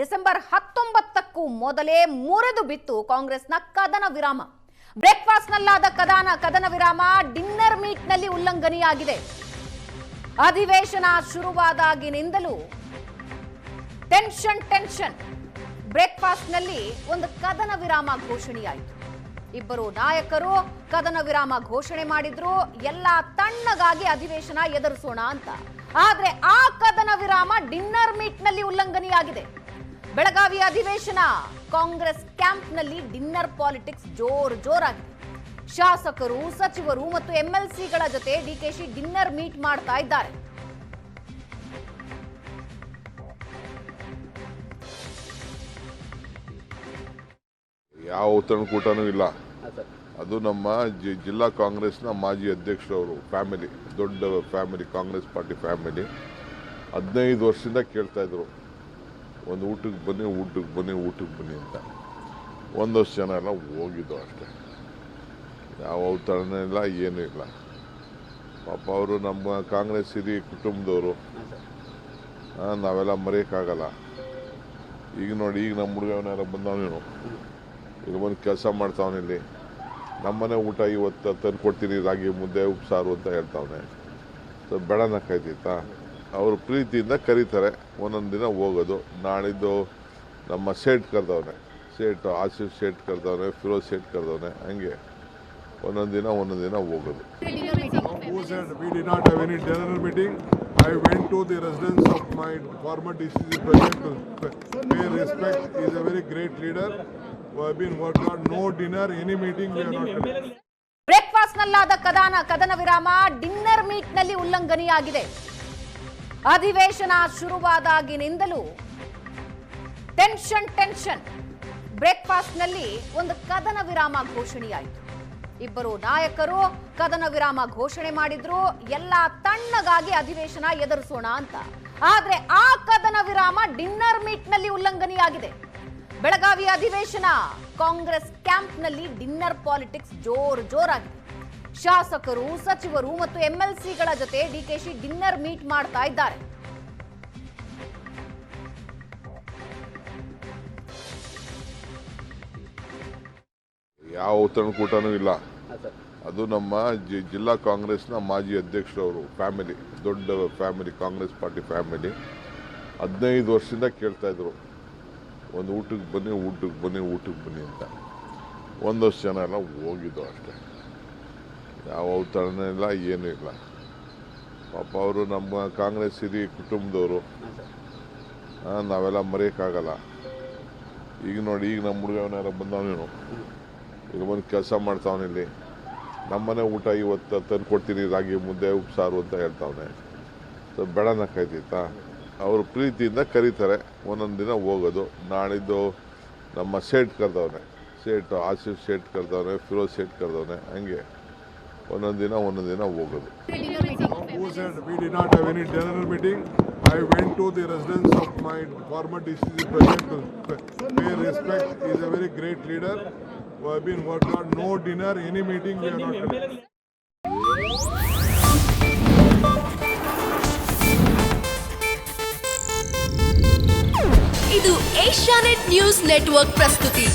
December 19ಕ್ಕೂ ಮೊದಲೇ ಮುರಿದು ಬಿತ್ತು ಕಾಂಗ್ರೆಸ್ನ ಕದನ ವಿರಾಮ. ಬ್ರೇಕ್ಫಾಸ್ಟ್ ನಲ್ಲಾದ ಕದನ ವಿರಾಮ ಡಿನ್ನರ್ ಮೀಟ್ ನಲ್ಲಿ ಉಲ್ಲಂಘನೆಯಾಗಿದೆ. ಅಧಿವೇಶನ ಶುರುವಾದಾಗಿನಿಂದಲೂ ಟೆನ್ಷನ್. ಬ್ರೇಕ್ಫಾಸ್ಟ್ ನಲ್ಲಿ ಒಂದು ಕದನ ವಿರಾಮ ಘೋಷಣೆಯಾಯಿತು. ಇಬ್ಬರು ನಾಯಕರು ಕದನ ವಿರಾಮ ಘೋಷಣೆ ಮಾಡಿದ್ರು, ಎಲ್ಲ ತಣ್ಣಗಾಗಿ ಅಧಿವೇಶನ ಎದುರಿಸೋಣ ಅಂತ. ಆದ್ರೆ ಆ ಕದನ ವಿರಾಮ ಡಿನ್ನರ್ ಮೀಟ್ ನಲ್ಲಿ ಉಲ್ಲಂಘನೆಯಾಗಿದೆ. ಬೆಳಗಾವಿ ಅಧಿವೇಶನ ಕಾಂಗ್ರೆಸ್ ಕ್ಯಾಂಪ್ ನಲ್ಲಿ ಡಿನ್ನರ್ ಪಾಲಿಟಿಕ್ಸ್ ಜೋರಾಗಿದೆ. ಶಾಸಕರು, ಸಚಿವರು ಮತ್ತು ಎಂಎಲ್ಸಿಗಳ ಜೊತೆ ಡಿಕೆಶಿ ಡಿನ್ನರ್ ಮೀಟ್ ಮಾಡ್ತಾ ಇದ್ದಾರೆ. ಯಾವ ಔತಣಕೂಟನೂ ಇಲ್ಲ. ಅದು ನಮ್ಮ ಜಿಲ್ಲಾ ಕಾಂಗ್ರೆಸ್ನ ಮಾಜಿ ಅಧ್ಯಕ್ಷರವರು ಫ್ಯಾಮಿಲಿ, ದೊಡ್ಡ ಫ್ಯಾಮಿಲಿ, ಕಾಂಗ್ರೆಸ್ ಪಾರ್ಟಿ ಫ್ಯಾಮಿಲಿ 15 ವರ್ಷದಿಂದ ಕೇಳ್ತಾ ಇದ್ರು, ಒಂದು ಊಟಕ್ಕೆ ಬನ್ನಿ ಅಂತ. ಒಂದಷ್ಟು ಜನ ಎಲ್ಲ ಹೋಗಿದ್ದು ಅಷ್ಟೇ. ಯಾವ ಔತಣ ಇಲ್ಲ, ಏನೂ ಇಲ್ಲ. ಪಾಪ ಅವರು ನಮ್ಮ ಕಾಂಗ್ರೆಸ್ ಹಿರಿಯ ಕುಟುಂಬದವರು, ನಾವೆಲ್ಲ ಮರೆಯೋಕ್ಕಾಗಲ್ಲ. ಈಗ ನೋಡಿ, ಈಗ ನಮ್ಮ ಹುಡುಗವನ್ನೆಲ್ಲ ಬಂದವನೇನು ಇಲ್ಲಿ ಬಂದು ಕೆಲಸ ಮಾಡ್ತಾವನೆ. ಇಲ್ಲಿ ನಮ್ಮನೆ ಊಟ ಇವತ್ತು ತಂದು ಕೊಡ್ತೀನಿ, ರಾಗಿ ಮುದ್ದೆ ಉಪ್ಸಾರು ಅಂತ ಹೇಳ್ತಾವನೆ. ಸೊ ಬೆಳನಕ್ಕಾಯ್ತಿತ್ತಾ? ಅವರು ಪ್ರೀತಿಯಿಂದ ಕರೀತಾರೆ, ಒಂದೊಂದು ದಿನ ಹೋಗೋದು. ನಾಳಿದ್ದು ನಮ್ಮ ಸೇಠ್ ಕರೆದವನೆ, ಆಸಿಫ್ ಸೇಠ್ ಕರೆದವನೆ, ಫಿರೋಜ್ ಸೇಠ್ ಕರೆದವನೆ, ಹಂಗೆ ಒಂದೊಂದು ದಿನ ಹೋಗೋದು. Who said we did not have any dinner meeting? I went to the residence of my former DCC president to pay respect. He is a very great leader who have been working on no dinner, any meeting we are not. Breakfast ನಲ್ಲಾದ ಕದನ ವಿರಾಮ dinner meet ನಲ್ಲಿ ಉಲ್ಲಂಘನೆಯಾಗಿದೆ. ಅಧಿವೇಶನ ಶುರುವಾದಾಗಿನಿಂದಲೂ tension. Breakfast ನಲ್ಲಿ ಒಂದು ಕದನ ವಿರಾಮ ಘೋಷಣೆಯಾಯಿತು. ಇಬ್ಬರು ನಾಯಕರು ಕದನ ವಿರಾಮ ಘೋಷಣೆ ಮಾಡಿದ್ರು, ಎಲ್ಲ ತಣ್ಣಗಾಗಿ ಅಧಿವೇಶನ ಎದುರಿಸೋಣ ಅಂತ. ಆದ್ರೆ ಆ ಕದನ ವಿರಾಮ ಡಿನ್ನರ್ ಮೀಟ್ ನಲ್ಲಿ ಉಲ್ಲಂಘನೆಯಾಗಿದೆ. ಬೆಳಗಾವಿ ಅಧಿವೇಶನ ಕಾಂಗ್ರೆಸ್ ಕ್ಯಾಂಪ್ ನಲ್ಲಿ ಡಿನ್ನರ್ ಪಾಲಿಟಿಕ್ಸ್ ಜೋರಾಗಿದೆ. ಶಾಸಕರು, ಸಚಿವರು ಮತ್ತು ಎಂಎಲ್ಸಿಗಳ ಜೊತೆ ಡಿಕೆಶಿ ಡಿನ್ನರ್ ಮೀಟ್ ಮಾಡ್ತಾ ಇದ್ದಾರೆ. ಯಾವ ಔತಣಕೂಟನೂ ಇಲ್ಲ. ಅದು ನಮ್ಮ ಜಿಲ್ಲಾ ಕಾಂಗ್ರೆಸ್ನ ಮಾಜಿ ಅಧ್ಯಕ್ಷರವರು ಫ್ಯಾಮಿಲಿ, ದೊಡ್ಡ ಫ್ಯಾಮಿಲಿ, ಕಾಂಗ್ರೆಸ್ ಪಾರ್ಟಿ ಫ್ಯಾಮಿಲಿ 15 ವರ್ಷದಿಂದ ಕೇಳ್ತಾ ಇದ್ರು, ಒಂದು ಊಟಕ್ಕೆ ಬನ್ನಿ ಅಂತ. ಒಂದಷ್ಟು ಜನ ಎಲ್ಲ ಹೋಗಿದ್ದು ಅಷ್ಟೇ. ಯಾವ ಔತಣ ಇಲ್ಲ, ಏನೂ ಇಲ್ಲ. ಪಾಪ ಅವರು ನಮ್ಮ ಕಾಂಗ್ರೆಸ್ ಹಿರಿಯ ಕುಟುಂಬದವರು, ನಾವೆಲ್ಲ ಮರೆಯೋಕ್ಕಾಗಲ್ಲ. ಈಗ ನೋಡಿ, ಈಗ ನಮ್ಮ ಹುಡುಗವನ್ನೆಲ್ಲ ಬಂದವನೇನು ಇಲ್ಲಿ ಬಂದು ಕೆಲಸ ಮಾಡ್ತಾವನೆ. ಇಲ್ಲಿ ನಮ್ಮನೆ ಊಟ ಇವತ್ತು ತಂದು ಕೊಡ್ತೀನಿ, ರಾಗಿ ಮುದ್ದೆ ಉಪ್ಸಾರು ಅಂತ ಹೇಳ್ತಾವನೆ. ಸೊ ಬೆಳನಕ್ಕಾಯ್ತಿತ್ತಾ? ಅವರು ಪ್ರೀತಿಯಿಂದ ಕರೀತಾರೆ, ಒಂದೊಂದು ದಿನ ಹೋಗೋದು. ನಾಳಿದ್ದು ನಮ್ಮ ಸೇಠ್ ಕರೆದವನೆ, ಆಸಿಫ್ ಸೇಠ್ ಕರೆದವನೆ, ಫಿರೋಜ್ ಸೇಠ್ ಕರೆದವನೆ, ಹಂಗೆ ಒಂದೊಂದು ದಿನ ಹೋಗೋದು. Who said we did not have any dinner meeting? I went to the residence of my former DCC president to pay respect. He is a very great leader who have been working on no dinner, any meeting we are not. ಇದು Asianet news network ಪ್ರಸ್ತುತಿ.